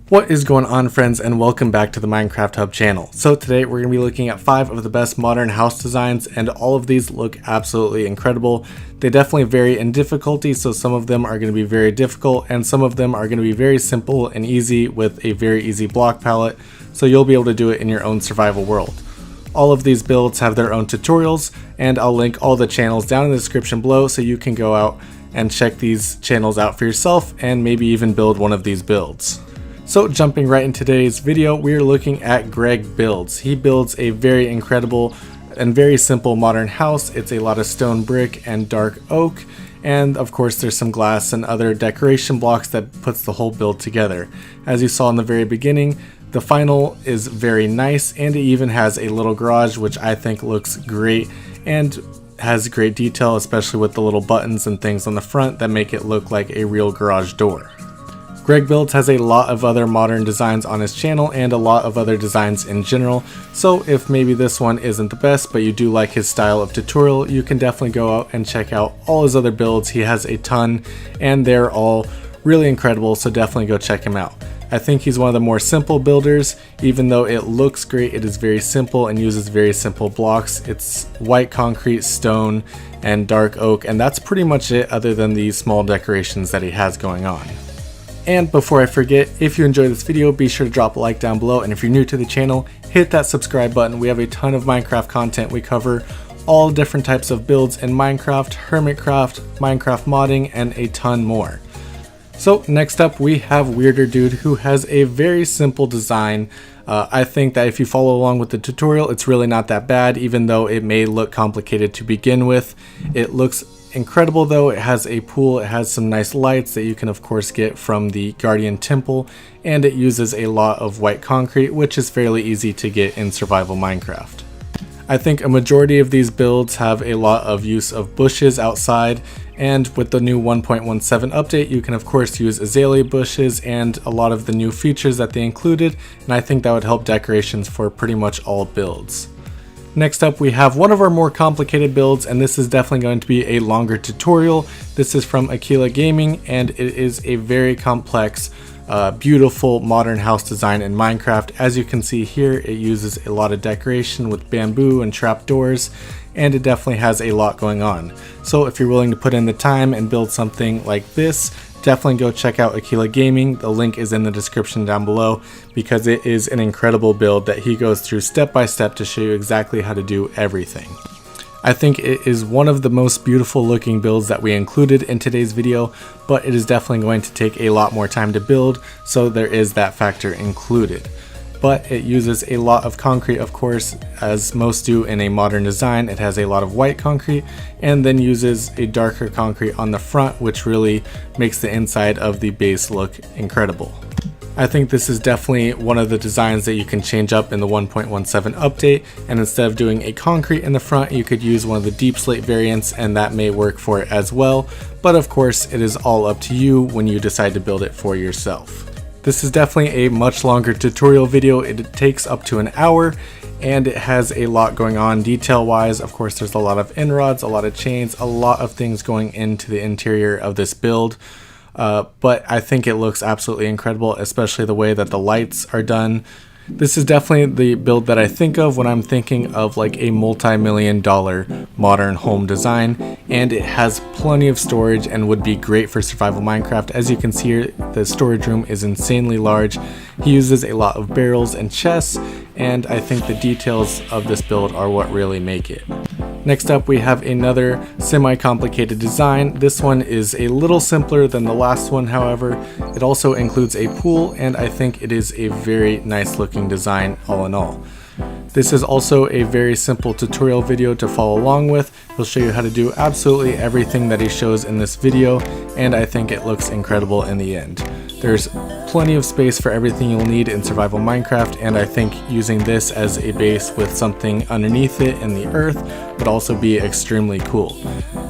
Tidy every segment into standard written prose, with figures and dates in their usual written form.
What is going on, friends, and welcome back to the Minecraft Hub channel. So today we're going to be looking at 5 of the best modern house designs, and all of these look absolutely incredible. They definitely vary in difficulty, so some of them are going to be very difficult and some of them are going to be very simple and easy with a very easy block palette, so you'll be able to do it in your own survival world. All of these builds have their own tutorials, and I'll link all the channels down in the description below so you can go out and check these channels out for yourself and maybe even build one of these builds. So jumping right into today's video, we are looking at Greg Builds. He builds a very incredible and very simple modern house. It's a lot of stone brick and dark oak, and of course there's some glass and other decoration blocks that puts the whole build together. As you saw in the very beginning, the final is very nice, and it even has a little garage which I think looks great and has great detail, especially with the little buttons and things on the front that make it look like a real garage door. Greg Builds has a lot of other modern designs on his channel and a lot of other designs in general, so if maybe this one isn't the best but you do like his style of tutorial, you can definitely go out and check out all his other builds. He has a ton and they're all really incredible, so definitely go check him out. I think he's one of the more simple builders. Even though it looks great, it is very simple and uses very simple blocks. It's white concrete, stone, and dark oak, and that's pretty much it other than these small decorations that he has going on. And before I forget, if you enjoyed this video, be sure to drop a like down below, and if you're new to the channel, hit that subscribe button. We have a ton of Minecraft content. We cover all different types of builds in Minecraft, Hermitcraft, Minecraft modding, and a ton more. So next up we have Weirder Dude, who has a very simple design. I think that if you follow along with the tutorial, it's really not that bad, even though it may look complicated to begin with. It looks incredible though. It has a pool, it has some nice lights that you can of course get from the Guardian Temple, and it uses a lot of white concrete, which is fairly easy to get in survival Minecraft. I think a majority of these builds have a lot of use of bushes outside, and with the new 1.17 update you can of course use azalea bushes and a lot of the new features that they included, and I think that would help decorations for pretty much all builds. Next up we have one of our more complicated builds, and this is definitely going to be a longer tutorial. This is from Aquila Gaming, and it is a very complex, beautiful modern house design in Minecraft. As you can see here, it uses a lot of decoration with bamboo and trapdoors, and it definitely has a lot going on. So if you're willing to put in the time and build something like this, definitely go check out Aquila Gaming. The link is in the description down below, because it is an incredible build that he goes through step by step to show you exactly how to do everything. I think it is one of the most beautiful looking builds that we included in today's video, but it is definitely going to take a lot more time to build, so there is that factor included. But it uses a lot of concrete, of course, as most do in a modern design. It has a lot of white concrete and then uses a darker concrete on the front, which really makes the inside of the base look incredible. I think this is definitely one of the designs that you can change up in the 1.17 update, and instead of doing a concrete in the front, you could use one of the deep slate variants, and that may work for it as well. But of course, it is all up to you when you decide to build it for yourself. This is definitely a much longer tutorial video. It takes up to an hour, and it has a lot going on detail wise. Of course, there's a lot of end-rods, a lot of chains, a lot of things going into the interior of this build. But I think it looks absolutely incredible, especially the way that the lights are done. This is definitely the build that I think of when I'm thinking of like a multi-million-dollar modern home design, and it has plenty of storage and would be great for survival Minecraft. As you can see here, the storage room is insanely large. He uses a lot of barrels and chests, and I think the details of this build are what really make it. Next up we have another semi-complicated design. This one is a little simpler than the last one, however. It also includes a pool, and I think it is a very nice looking design all in all. This is also a very simple tutorial video to follow along with. He'll show you how to do absolutely everything that he shows in this video, and I think it looks incredible in the end. There's plenty of space for everything you'll need in survival Minecraft, and I think using this as a base with something underneath it in the earth would also be extremely cool.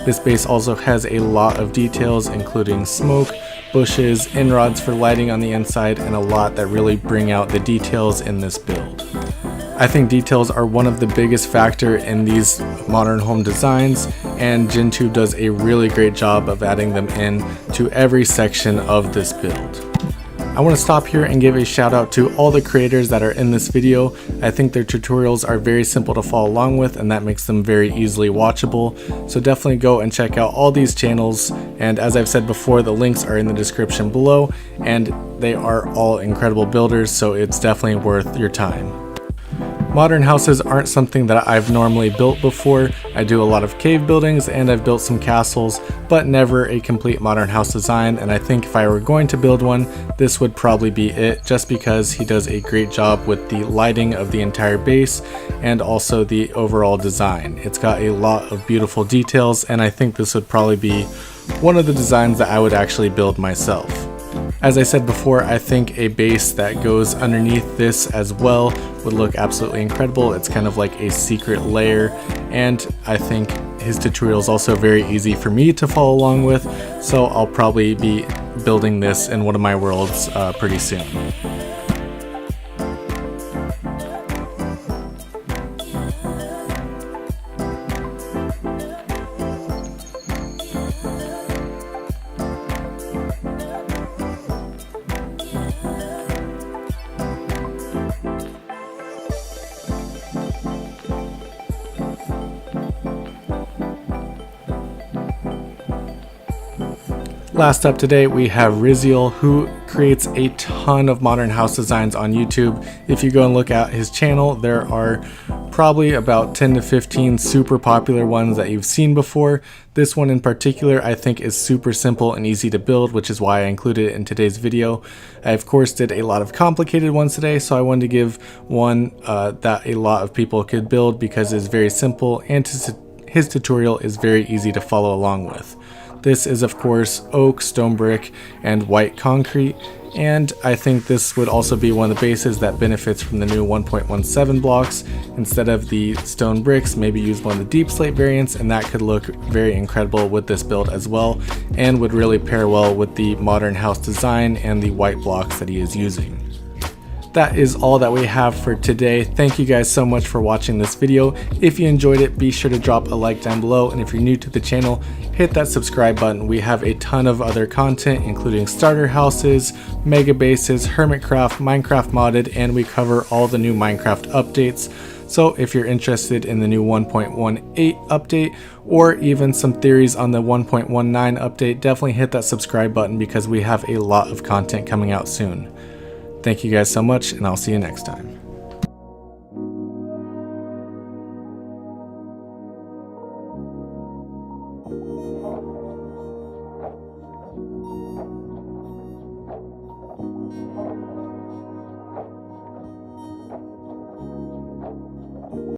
This base also has a lot of details, including smoke, bushes, end-rods for lighting on the inside, and a lot that really bring out the details in this build. I think details are one of the biggest factor in these modern home designs, and GenTube does a really great job of adding them in to every section of this build. I want to stop here and give a shout out to all the creators that are in this video. I think their tutorials are very simple to follow along with, and that makes them very easily watchable. So definitely go and check out all these channels, and as I've said before, the links are in the description below, and they are all incredible builders, so it's definitely worth your time. Modern houses aren't something that I've normally built before. I do a lot of cave buildings and I've built some castles, but never a complete modern house design, and I think if I were going to build one, this would probably be it, just because he does a great job with the lighting of the entire base and also the overall design. It's got a lot of beautiful details, and I think this would probably be one of the designs that I would actually build myself. As I said before, I think a base that goes underneath this as well would look absolutely incredible. It's kind of like a secret layer, and I think his tutorial is also very easy for me to follow along with, so I'll probably be building this in one of my worlds pretty soon. Last up today, we have Riziel, who creates a ton of modern house designs on YouTube. If you go and look at his channel, there are probably about 10 to 15 super popular ones that you've seen before. This one in particular I think is super simple and easy to build, which is why I included it in today's video. I of course did a lot of complicated ones today, so I wanted to give one that a lot of people could build because it's very simple and his tutorial is very easy to follow along with. This is of course oak, stone brick, and white concrete, and I think this would also be one of the bases that benefits from the new 1.17 blocks. Instead of the stone bricks, maybe use one of the deep slate variants, and that could look very incredible with this build as well, and would really pair well with the modern house design and the white blocks that he is using. That is all that we have for today. Thank you guys so much for watching this video. If you enjoyed it, be sure to drop a like down below, and if you're new to the channel, hit that subscribe button. We have a ton of other content, including starter houses, mega bases, hermitcraft, Minecraft modded, and we cover all the new Minecraft updates. So if you're interested in the new 1.18 update, or even some theories on the 1.19 update, definitely hit that subscribe button because we have a lot of content coming out soon. Thank you guys so much, and I'll see you next time.